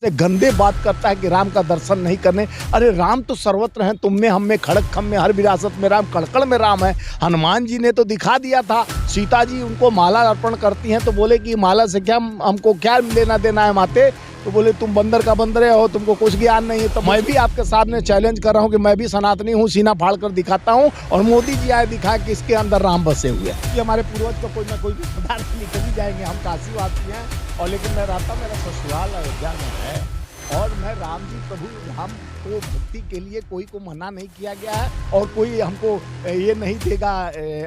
से गंदे बात करता है कि राम का दर्शन नहीं करने। अरे राम तो सर्वत्र हैं, तुम में हम में खड़क खम में हर विरासत में राम, कड़कड़ में राम है। हनुमान जी ने तो दिखा दिया था, सीता जी उनको माला अर्पण करती हैं तो बोले कि माला से क्या हमको क्या लेना देना है माते, तो बोले तुम बंदर का बंदर हो, तुमको कुछ ज्ञान नहीं है। तो मैं भी आपके सामने चैलेंज कर रहा हूँ कि मैं भी सनातनी हूँ, सीना फाड़ कर दिखाता हूँ। और मोदी जी आए दिखा कि इसके अंदर राम बसे हुए हैं। हमारे पूर्वज को कोई ना कोई पदार्थ निकल ही जाएंगे। हम काशीवासी हैं और लेकिन मैं रहता, मेरा ससुराल अयोध्या में है और मैं राम जी प्रभु राम को भक्ति के लिए कोई को मना नहीं किया गया है और कोई हमको ये नहीं देगा,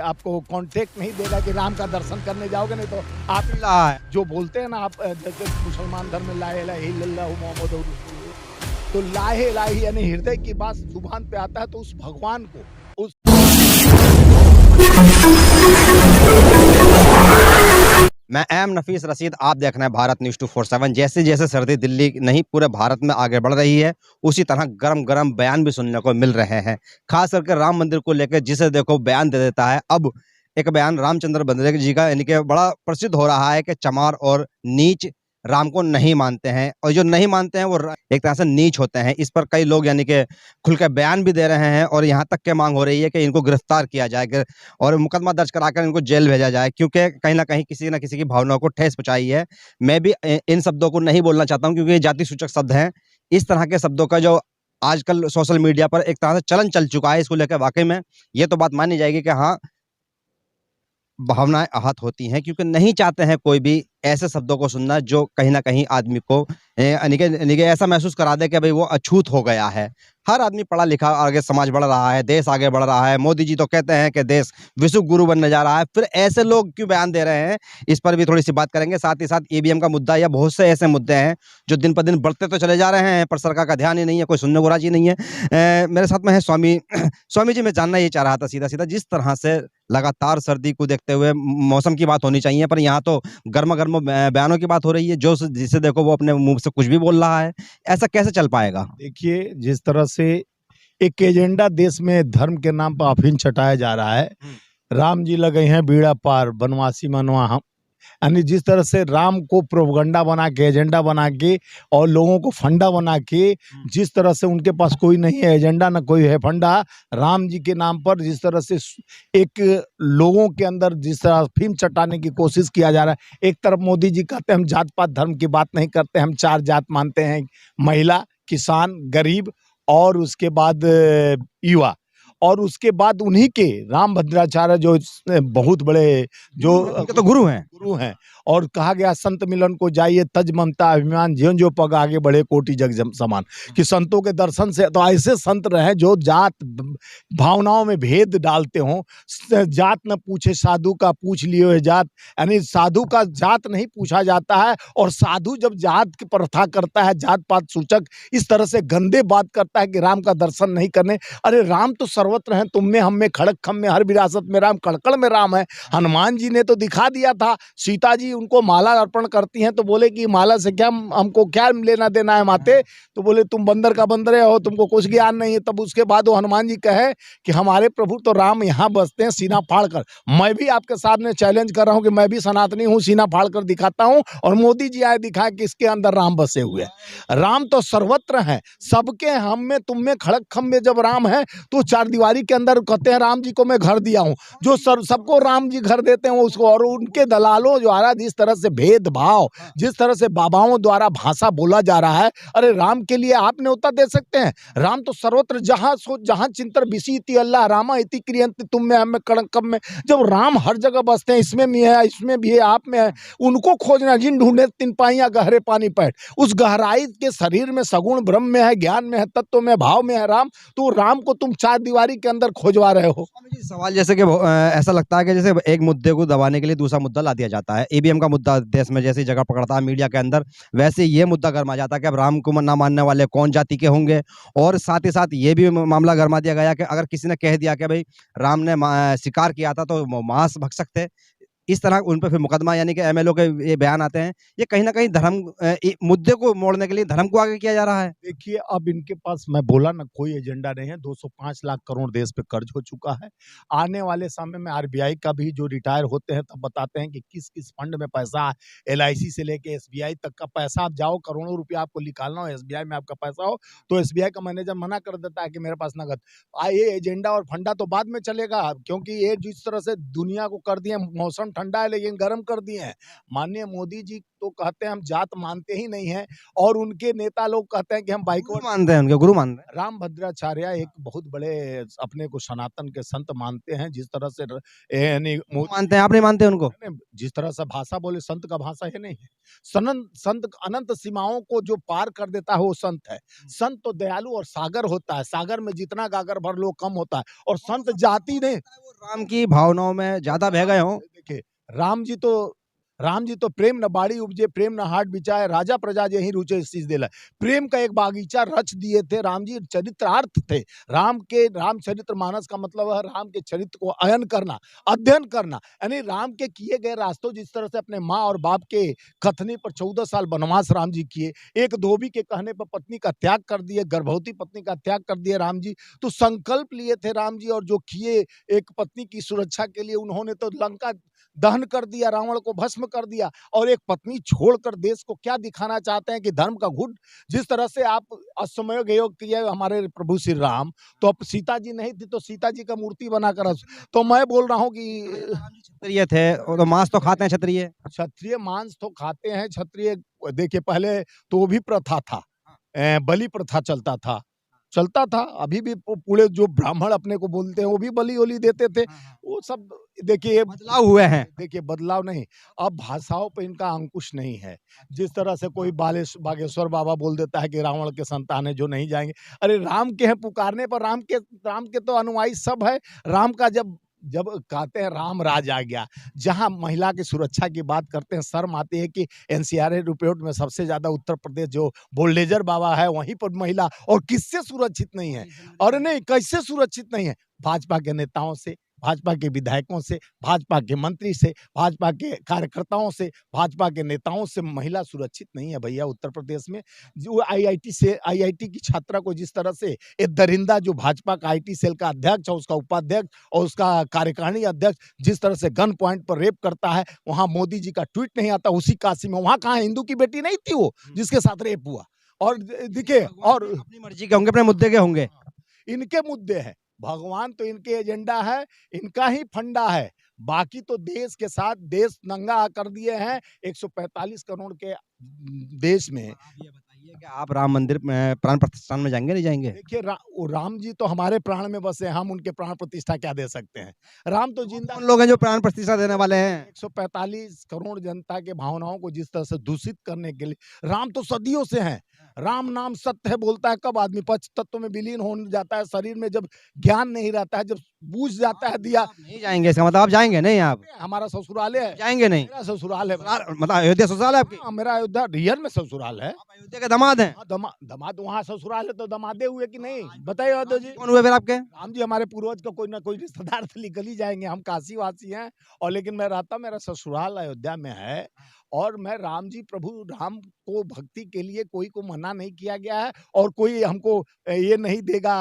आपको कॉन्टेक्ट नहीं देगा कि राम का दर्शन करने जाओगे। नहीं तो आप जो बोलते हैं ना, आप जैसे मुसलमान धर्म में ला इलाहा इल्लल्लाहु मुहम्मदुर रसूलुल्लाह, तो ला इलाहा यानी हृदय की बात जुबान पे आता है तो उस भगवान को उस मैं एम नफीस रशीद, आप देख रहे हैं भारत न्यूज़ 247। जैसे जैसे सर्दी दिल्ली नहीं पूरे भारत में आगे बढ़ रही है, उसी तरह गरम गरम बयान भी सुनने को मिल रहे हैं। खास करके राम मंदिर को लेकर जिसे देखो बयान दे देता है। अब एक बयान रामचंद्र बंदरे जी का यानी कि बड़ा प्रसिद्ध हो रहा है कि चमार और नीच राम को नहीं मानते हैं और जो नहीं मानते हैं वो एक तरह से नीच होते हैं। इस पर कई लोग यानी कि खुल के बयान भी दे रहे हैं और यहाँ तक के मांग हो रही है कि इनको गिरफ्तार किया जाए और मुकदमा दर्ज कराकर इनको जेल भेजा जाए, क्योंकि कहीं ना किसी की भावनाओं को ठेस पहुंचाई है। मैं भी इन शब्दों को नहीं बोलना चाहता हूँ क्योंकि ये जाति सूचक शब्द हैं। इस तरह के शब्दों का जो आजकल सोशल मीडिया पर एक तरह से चलन चल चुका है, इसको लेकर वाकई में ये तो बात मानी जाएगी कि हाँ, भावनाएं आहत होती हैं, क्योंकि नहीं चाहते हैं कोई भी ऐसे शब्दों को सुनना जो कहीं ना कहीं आदमी को यानी कि ऐसा महसूस करा दे कि भाई वो अछूत हो गया है। हर आदमी पढ़ा लिखा, आगे समाज बढ़ रहा है, देश आगे बढ़ रहा है। मोदी जी तो कहते हैं कि देश विश्व गुरु बनने जा रहा है, फिर ऐसे लोग क्यों बयान दे रहे हैं, इस पर भी थोड़ी सी बात करेंगे। साथ ही साथ ईवीएम का मुद्दा या बहुत से ऐसे मुद्दे हैं जो दिन पर दिन बढ़ते तो चले जा रहे हैं पर सरकार का ध्यान ही नहीं है, कोई सुनने को राजी नहीं है। मेरे साथ में है स्वामी स्वामी जी। मैं जानना ये चाह रहा था सीधा सीधा, जिस तरह से लगातार सर्दी को देखते हुए मौसम की बात होनी चाहिए पर यहाँ तो गर्मा गर्म बयानों की बात हो रही है, जो जिसे देखो वो अपने मुंह से कुछ भी बोल रहा है। ऐसा कैसे चल पाएगा? देखिए, जिस तरह से एक एजेंडा देश में धर्म के नाम पर अफीम छटाया जा रहा है, राम जी लगे हैं बीड़ा पार बनवासी मनवा हम, यानी जिस तरह से राम को प्रोपगंडा बना के, एजेंडा बना के और लोगों को फंडा बना के, जिस तरह से उनके पास कोई नहीं है एजेंडा ना कोई है फंडा, राम जी के नाम पर जिस तरह से एक लोगों के अंदर जिस तरह अफीम चटाने की कोशिश किया जा रहा है। एक तरफ मोदी जी कहते हैं हम जात पात धर्म की बात नहीं करते, हम 4 जात मानते हैं, महिला, किसान, गरीब और उसके बाद युवा, और उसके बाद उन्हीं के राम भद्राचार्य जो बहुत बड़े जो तो गुरु हैं और कहा गया संत मिलन को जाइए तज ममता अभिमान ज्यों जो पग आगे बढ़े कोटि जग समान, कि संतों के दर्शन से तो ऐसे संत रहे जो जात भावनाओं में भेद डालते हों। जात न पूछे साधु का पूछ लियो है जात, यानी साधु का जात नहीं पूछा जाता है और साधु जब जात की प्रथा करता है, जात पात सूचक इस तरह से गंदे बात करता है कि राम का दर्शन नहीं करने। अरे राम तो सर्वत्र हैं, तुम में हम में खड़क खम में हर विरासत में राम, कड़कड़ में राम है। हनुमान जी ने तो दिखा दिया था, सीता जी उनको माला अर्पण करती हैं तो बोले कि माला से क्या हमको क्या लेना देना है माते, तो बोले तुम बंदर का बंदर हो, तुमको कुछ ज्ञान नहीं है। तब उसके बाद वो हनुमान जी कहे कि हमारे प्रभु तो राम यहाँ बसते हैं सीना फाड़ कर। मैं भी आपके सामने चैलेंज कर रहा हूँ कि मैं भी सनातनी हूँ, सीना फाड़ कर दिखाता हूँ। और मोदी जी आए दिखा कि इसके अंदर राम बसे हुए हैं। राम तो सर्वत्र हैं, सबके हम में तुम में खड़क खम में जब राम है तो 4 दीवारी के अंदर कहते हैं राम जी को मैं घर दिया हूँ, जो सबको राम जी घर देते हैं उसको। और उनके दलालों द्वारा जिस तरह से भेदभाव, जिस तरह से बाबाओं द्वारा भाषा बोला जा रहा है, अरे राम के लिए आप न्योता दे सकते हैं? राम तो सर्वत्र जहां सोच जहां चिंतर बिसीति अल्लाह रामा इति क्रियंत तुम में हम में कड़क में। जब राम हर जगह बसते हैं, इसमें भी है, इसमें भी है, आप में है, उनको खोजना। जिन ढूंढे 3 पाइयां गहरे पानी पैठ, उस गहराई के शरीर में सगुण ब्रह्म में है, ज्ञान में है, तत्व में, भाव में है राम। तो राम को तुम 4 दीवारी के अंदर खोजवा रहे हो। सवाल जैसे कि ऐसा लगता है कि जैसे एक मुद्दे को दबाने के लिए दूसरा मुद्दा ला दिया जाता है। ईवीएम का मुद्दा देश में जैसी जगह पकड़ता है मीडिया के अंदर, वैसे ये मुद्दा गरमा जाता है कि अब राम को ना मानने वाले कौन जाति के होंगे। और साथ ही साथ ये भी मामला गरमा दिया गया कि अगर किसी ने कह दिया कि भाई राम ने शिकार किया था तो मांस भक्षक थे, इस तरह उन पे फिर मुकदमा यानी कि एमएलओ के ये बयान आते हैं, ये कहीं न कहीं धर्म मुद्दे को मोड़ने के लिए धर्म को आगे किया जा रहा है। देखिए, अब इनके पास मैं बोला ना कोई एजेंडा नहीं है, 205 लाख करोड़ देश पे कर्ज हो चुका है। आने वाले समय में आरबीआई का भी जो रिटायर होते हैं तब बताते हैं कि किस-किस फंड में पैसा, एलआईसी से लेके एसबीआई तक का पैसा आप जाओ, करोड़ों रुपया आपको निकालना हो, एसबीआई में आपका पैसा हो, तो एसबीआई का मैनेजर मना कर देता है कि मेरे पास नकद। ये एजेंडा और फंडा तो बाद में चलेगा, क्योंकि ये जिस तरह से दुनिया को कर दिए, मौसम ठंडा है लेकिन गर्म कर दिए हैं। माननीय मोदी जी तो कहते हैं हम जात मानते ही नहीं हैं, और उनके नेता लोग कहते हैं कि हम गुरु बैकवर्ड। मानते हैं, उनके गुरु मानते हैं। रामभद्राचार्य एक बहुत बड़े अपने को सनातन के संत मानते हैं, जिस तरह से यानी वो मानते हैं, आप नहीं मानते उनको? जिस तरह से भाषा बोले, संत का भाषा ये नहीं है। संत अनंत सीमाओं को जो पार कर देता है वो संत है। संत तो दयालु और सागर होता है, सागर में जितना गागर भर लो कम होता है, और संत जाति नहीं। वो राम की भावनाओं में ज़्यादा बह गए हों। देखिए, राम जी तो प्रेम न बाड़ी उपजे, प्रेम न हाट बिचाए, राजा प्रजा यही रुचे इस चीज देला। प्रेम का एक बागीचा रच दिए थे राम जी, चरित्रार्थ थे। रामचरित्र मानस का मतलब है राम के चरित्र को अयन करना, अध्ययन करना, यानी राम के किए गए रास्तों, जिस तरह से अपने माँ और बाप के कथनी पर 14 साल वनवास राम जी किए, एक धोबी के कहने पर पत्नी का त्याग कर दिए, गर्भवती पत्नी का त्याग कर दिए राम जी। तो संकल्प लिए थे राम जी, और जो किए एक पत्नी की सुरक्षा के लिए, उन्होंने तो लंका दहन कर दिया, रावण को भस्म कर दिया, और एक पत्नी छोड़कर देश को क्या दिखाना चाहते हैं कि धर्म का घुट। जिस तरह से आप अश्वमेध योग किए हमारे प्रभु श्री राम, तो अब सीता जी नहीं थी तो सीता जी का मूर्ति बनाकर तो मैं बोल रहा हूँ कि क्षत्रिय थे, वो तो मांस तो खाते हैं क्षत्रिय। क्षत्रिय मांस तो खाते हैं, क्षत्रिय देखिए पहले तो वो भी प्रथा था, बलि प्रथा चलता था, अभी भी पूरे जो ब्राह्मण अपने को बोलते हैं वो भी बलि वली देते थे। वो सब देखिए बदलाव हुए हैं। देखिए बदलाव नहीं, अब भाषाओं पे इनका अंकुश नहीं है। जिस तरह से कोई बागेश्वर बाबा बोल देता है कि रावण के संतान है जो नहीं जाएंगे, अरे राम के हैं पुकारने पर, राम के तो अनुयायी सब है। राम का जब जब कहते हैं राम राज आ गया, जहां महिला की सुरक्षा की बात करते हैं, शर्म आती है कि एनसीआरए रिपोर्ट में सबसे ज्यादा उत्तर प्रदेश जो बुलडोजर बाबा है वहीं पर महिला, और किससे सुरक्षित नहीं है। और नहीं, कैसे सुरक्षित नहीं है? भाजपा के नेताओं से, भाजपा के विधायकों से, भाजपा के मंत्री से, भाजपा के कार्यकर्ताओं से, भाजपा के नेताओं से महिला सुरक्षित नहीं है भैया उत्तर प्रदेश में। जो आईआईटी की छात्रा को जिस तरह से एक दरिंदा जो भाजपा का आईटी सेल का अध्यक्ष और उसका उपाध्यक्ष और उसका कार्यकारिणी अध्यक्ष जिस तरह से गन पॉइंट पर रेप करता है, वहां मोदी जी का ट्वीट नहीं आता। उसी काशी में, वहां कहाँ हिंदू की बेटी नहीं थी वो जिसके साथ रेप हुआ? और देखिए, और अपनी मर्जी के होंगे, अपने मुद्दे के होंगे। इनके मुद्दे हैं, भगवान तो इनके एजेंडा है, इनका ही फंडा है। बाकी तो देश के साथ देश नंगा कर दिए हैं 145 करोड़ के देश में। आप ये बताइए कि आप राम मंदिर में प्राण प्रतिष्ठान में जाएंगे, नहीं जाएंगे? देखिए वो राम जी तो हमारे प्राण में बसे हैं, हम उनके प्राण प्रतिष्ठा क्या दे सकते हैं? राम तो जिंदा। कौन लोग हैं जो प्राण प्रतिष्ठा देने वाले हैं? 145 करोड़ जनता के भावनाओं को जिस तरह से दूषित करने के लिए, राम तो सदियों से हैं। राम नाम सत्य है बोलता है, कब आदमी पंच तत्व में विलीन हो जाता है, शरीर में जब ज्ञान नहीं रहता है, जब बूझ जाता है दिया। आप नहीं जाएंगे, इसका मतलब आप जाएंगे नहीं? आप हमारा ससुराल है, जाएंगे नहीं? मेरा ससुराल है। मतलब अयोध्या ससुराल है आपकी? हाँ, मेरा अयोध्या रियल में ससुराल है। आप अयोध्या के दामाद हैं? हाँ, दामाद वहाँ ससुराल है तो दमादे हुए कि नहीं? बताइए अयोध्या जी। कौन हुए फिर आपके? राम जी हमारे पूर्वज का कोई ना कोई रिश्तेदार तो निकल ही जाएंगे। हम काशी वासी हैं, और लेकिन मैं रहता, मेरा ससुराल अयोध्या में है। और मैं राम जी, प्रभु राम को भक्ति के लिए कोई को मना नहीं किया गया है, और कोई हमको ये नहीं देगा,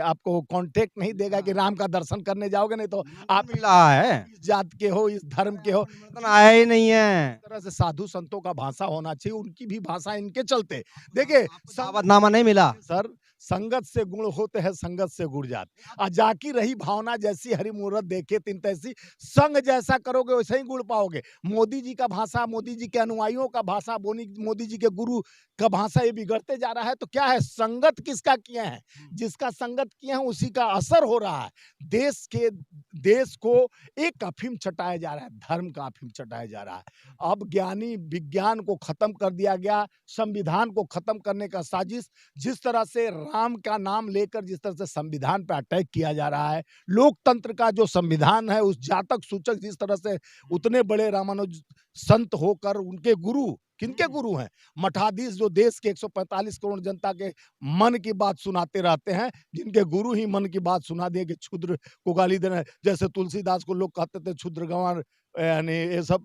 आपको कांटेक्ट नहीं देगा कि राम का दर्शन करने जाओगे, नहीं तो आप मिल रहा है, इस जात के हो, इस धर्म के हो। परिवर्तन आया ही नहीं है। इस तरह से साधु संतों का भाषा होना चाहिए, उनकी भी भाषा इनके चलते। देखिए दावतनामा नहीं मिला। सर, संगत से गुण होते हैं, संगत से गुण जात। जाकी रही भावना, जैसी हरि मूरत देखे तिन तैसी। संग जैसा करोगे वैसे ही गुण पाओगे। मोदी जी का भाषा, मोदी जी के अनुयायियों का भाषा, मोदी जी के गुरु का भाषा ये बिगड़ते जा रहा है। तो क्या है, संगत किसका किए हैं? जिसका संगत किए हैं उसी का असर हो रहा है। देश को एक अफीम चटाया जा रहा है, धर्म का अफीम चटाया जा रहा है। अब ज्ञानी विज्ञान को खत्म कर दिया गया, संविधान को खत्म करने का साजिश। जिस तरह से राम का नाम लेकर जिस तरह से संविधान पे अटैक किया जा रहा है, लोकतंत्र का जो संविधान है उस जातक सूचक जिस तरह से उतने बड़े रामानुज संत होकर उनके गुरु, किनके गुरु हैं? मठाधीश जो देश के 145 करोड़ जनता के मन की बात सुनाते रहते हैं, जिनके गुरु ही मन की बात सुना दिए कि क्षुद्र को गाली देना है। जैसे तुलसीदास को लोग कहते थे क्षुद्र गंवार, यानी ये सब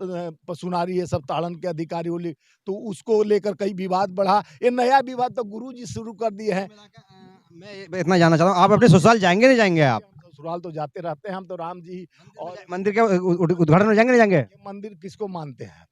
पशुनारी, ये सब ताड़न के अधिकारी होली, तो उसको लेकर कई विवाद बढ़ा। ये नया विवाद तो गुरु जी शुरू कर दिए हैं। मैं इतना जानना चाहता हूँ, आप अपने ससुराल जाएंगे नहीं जाएंगे? आप हम ससुराल तो जाते रहते हैं, हम तो राम जी और मंदिर के उद्घाटन में जाएंगे नहीं जाएंगे? ये मंदिर किसको मानते हैं?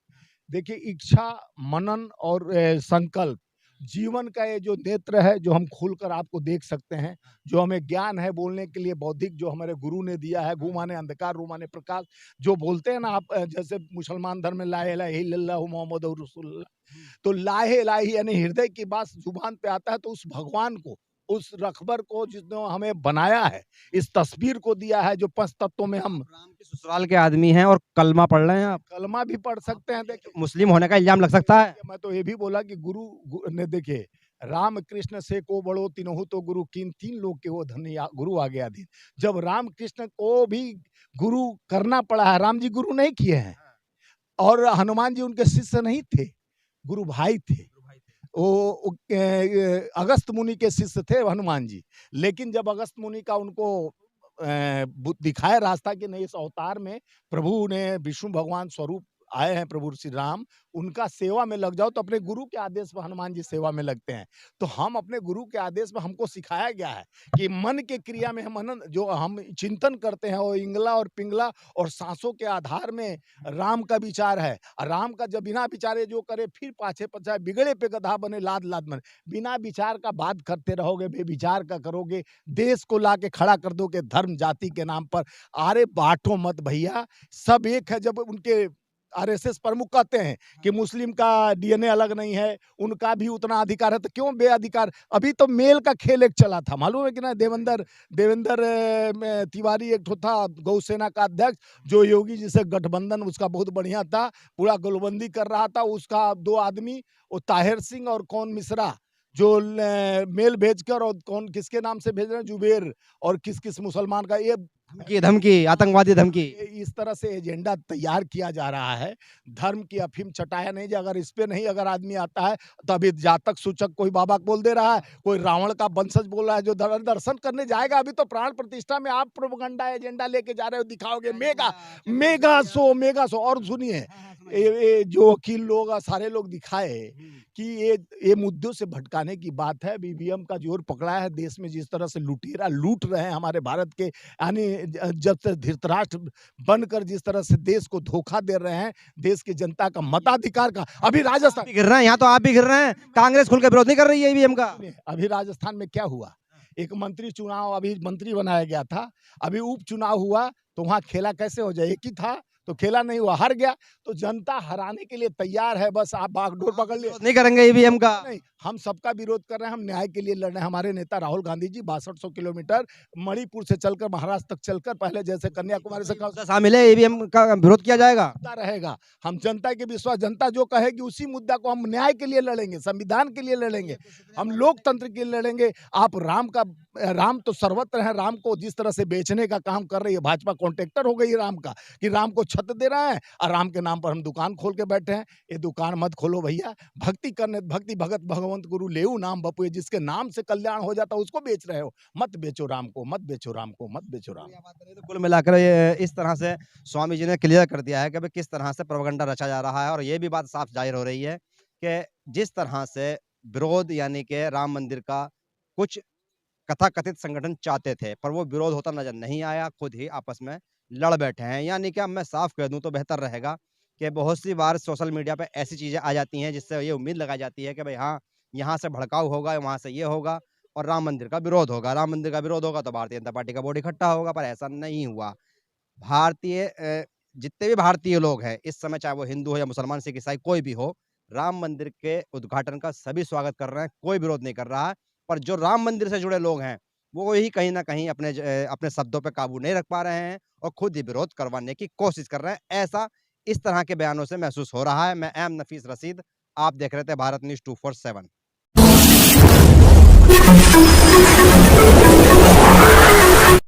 देखिए, इच्छा, मनन और संकल्प, जीवन का ये जो नेत्र है, जो हम खोलकर आपको देख सकते हैं, जो हमें ज्ञान है बोलने के लिए बौद्धिक, जो हमारे गुरु ने दिया है, घू माने अंधकार, रू माने प्रकाश, जो बोलते हैं ना आप, जैसे मुसलमान धर्म में ला इलाहा इल्लल्लाहु मुहम्मदुर रसूलुल्लाह, तो ला इलाही यानी हृदय की बात जुबान पे आता है, तो उस भगवान को, उस रखबर को जिसने हमें बनाया है, इस तस्वीर को दिया है, जो 5 तत्वों में हम राम के ससुराल के आदमी हैं और कलमा पढ़ रहे हैं आप? कलमा भी पढ़ सकते हैं। देखिए, मुस्लिम होने का इल्जाम लग सकता है? मैं तो ये भी बोला कि ने देखिए, राम कृष्ण से को बड़ो तिनहु तो गुरु, किन 3 लोग के वो धन्य गुरु आ गया दिन। जब राम कृष्ण को भी गुरु करना पड़ा है, राम जी गुरु नहीं किए हैं और हनुमान जी उनके शिष्य नहीं थे, गुरु भाई थे। वो अगस्त मुनि के शिष्य थे हनुमान जी, लेकिन जब अगस्त मुनि का उनको दिखाया रास्ता कि नहीं, इस अवतार में प्रभु ने, विष्णु भगवान स्वरूप आए हैं प्रभु श्री राम, उनका सेवा में लग जाओ, तो अपने गुरु के आदेश पर हनुमान जी सेवा में लगते हैं। तो हम अपने गुरु के आदेश पर, हमको सिखाया गया है कि मन के क्रिया में हम मनन, जो हम चिंतन करते हैं, वो इंगला और पिंगला और सांसों के आधार में राम का विचार है। और राम का जब बिना विचारे जो करे, फिर पाछे पछाए, बिगड़े पे गधा बने, लाद लाद बने। बिना विचार का बात करते रहोगे, बेविचार का करोगे, देश को लाके खड़ा कर दोगे धर्म जाति के नाम पर। अरे बांटो मत भैया, सब एक है। जब उनके आरएसएस प्रमुख कहते हैं कि मुस्लिम का डीएनए अलग नहीं है, उनका भी उतना अधिकार है, तो क्यों बेअधिकार? अभी तो मेल का खेल एक चला था, मालूम है कि ना? देवेंद्र तिवारी एक ठो था गौसेना का अध्यक्ष, जो योगी जी से गठबंधन उसका बहुत बढ़िया था, पूरा गोलबंदी कर रहा था। उसका 2 आदमी, वो ताहिर सिंह और कौन मिश्रा, जो मेल भेजकर, और कौन किसके नाम से भेज रहे हैं, जुबेर, और किस किस मुसलमान का, ये धमकी, आतंकवादी धमकी। इस तरह से एजेंडा तैयार किया जा रहा है। धर्म की अफीम चटाया नहीं, अगर इस पे नहीं अगर आदमी आता है, तो अभी जातक सूचक कोई बाबा बोल दे रहा है, कोई रावण का वंशज बोल रहा है, जो दर्शन करने जाएगा। अभी तो प्राण प्रतिष्ठा में आप प्रोपेगेंडा एजेंडा लेके जा रहे हो, दिखाओगे मेगा शो। और सुनिए, ये जो वकील लोग सारे लोग दिखाए कि ये मुद्दों से भटकाने की बात है। बीबीएम का जोर पकड़ा है देश में, जिस तरह से लुटेरा लूट रहे हैं हमारे भारत के, यानी जब से धृतराष्ट्र बनकर जिस तरह से देश को धोखा दे रहे हैं, देश की जनता का मताधिकार का। अभी राजस्थान गिर रहे हैं, यहाँ तो आप भी गिर रहे हैं। कांग्रेस खुल के विरोध नहीं कर रही है ईवीएम का। अभी राजस्थान में क्या हुआ, एक मंत्री चुनाव, अभी मंत्री बनाया गया था, अभी उपचुनाव हुआ, तो वहां खेला कैसे हो जाए? एक ही था तो खेला नहीं हुआ, हार गया। तो जनता हराने के लिए तैयार है, बस आप बागडोर पकड़ लिए। नहीं करेंगे ईवीएम का? नहीं, हम सबका विरोध कर रहे हैं, हम न्याय के लिए लड़ रहे हैं। हमारे नेता राहुल गांधी जी 6200 किलोमीटर मणिपुर से चलकर महाराष्ट्र तक चलकर, पहले जैसे कन्याकुमारी से शामिल है, ईवीएम का विरोध किया जाएगा, रहेगा। हम जनता के विश्वास, जनता जो कहेगी उसी मुद्दा को हम न्याय के लिए लड़ेंगे, संविधान के लिए लड़ेंगे, हम लोकतंत्र के लिए लड़ेंगे। आप राम तो सर्वत्र है, राम को जिस तरह से बेचने का काम कर रही है भाजपा, कॉन्ट्रैक्टर हो गई राम का, कि राम को छत दे रहा है और राम के नाम पर हम दुकान खोल के बैठे हैं। ये दुकान मत खोलो भैया, भक्ति भगत भगवंत गुरु लेऊ नाम बपुए, जिसके नाम से कल्याण हो जाता उसको बेच रहे हो। मत बेचो राम को, मत बेचो राम को, मत बेचो राम। तो कुल मिलाकर ये इस तरह से स्वामी जी ने क्लियर कर दिया है कि किस तरह से प्रोपेगेंडा रचा जा रहा है। और ये भी बात साफ जाहिर हो रही है कि जिस तरह से विरोध, यानी कि राम मंदिर का कुछ कथाकथित संगठन चाहते थे, पर वो विरोध होता नजर नहीं आया, खुद ही आपस में लड़ बैठे हैं। यानी कि अब मैं साफ कह दूं तो बेहतर रहेगा कि बहुत सी बार सोशल मीडिया पे ऐसी चीजें आ जाती हैं जिससे ये उम्मीद लगाई जाती है कि भाई हाँ, यहाँ से भड़काऊ होगा, वहां से ये होगा और राम मंदिर का विरोध होगा। राम मंदिर का विरोध होगा तो भारतीय जनता पार्टी का बोर्ड इकट्ठा होगा, पर ऐसा नहीं हुआ। जितने भी भारतीय लोग हैं इस समय, चाहे वो हिंदू हो या मुसलमान, सिख, ईसाई, कोई भी हो, राम मंदिर के उद्घाटन का सभी स्वागत कर रहे हैं, कोई विरोध नहीं कर रहा है। पर जो राम मंदिर से जुड़े लोग हैं वो ही कहीं ना कहीं अपने शब्दों पे काबू नहीं रख पा रहे हैं और खुद ही विरोध करवाने की कोशिश कर रहे हैं। ऐसा इस तरह के बयानों से महसूस हो रहा है। मैं एम नफीस रशीद, आप देख रहे थे भारत न्यूज़ 247।